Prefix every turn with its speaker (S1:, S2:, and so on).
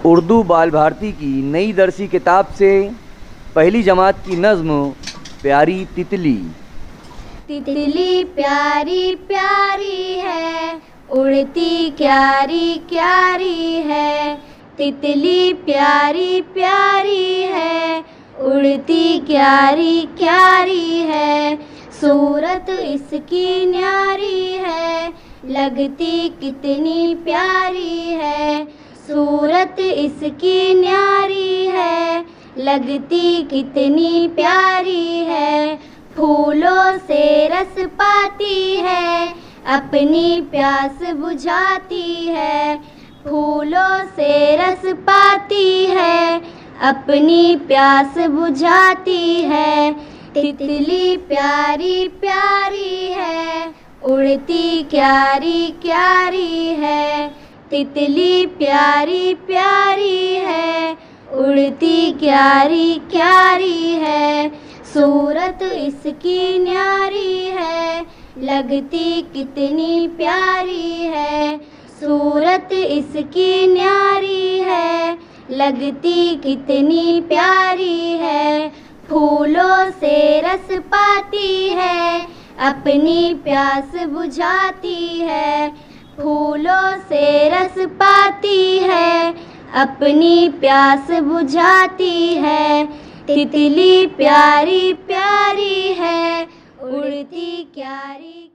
S1: उर्दू बाल भारती की नई दरसी किताब से पहली जमात की नज़्म प्यारी तितली।
S2: तितली प्यारी प्यारी है, उड़ती क्यारी क्यारी है। तितली प्यारी प्यारी है, उड़ती क्यारी क्यारी है। सूरत इसकी न्यारी है, लगती कितनी प्यारी है। सूरत इसकी न्यारी है, लगती कितनी प्यारी है। फूलों से रस पाती है, अपनी प्यास बुझाती है। फूलों से रस पाती है, अपनी प्यास बुझाती है। तितली प्यारी प्यारी है, उड़ती क्यारी क्यारी है। तितली प्यारी प्यारी है, उड़ती क्यारी क्यारी है। सूरत इसकी न्यारी है, लगती कितनी प्यारी है। सूरत इसकी न्यारी है, लगती कितनी प्यारी है। फूलों से रस पाती है, अपनी प्यास बुझाती है। फूलों से रस पाती है, अपनी प्यास बुझाती है। तितली प्यारी प्यारी है, उड़ती क्यारी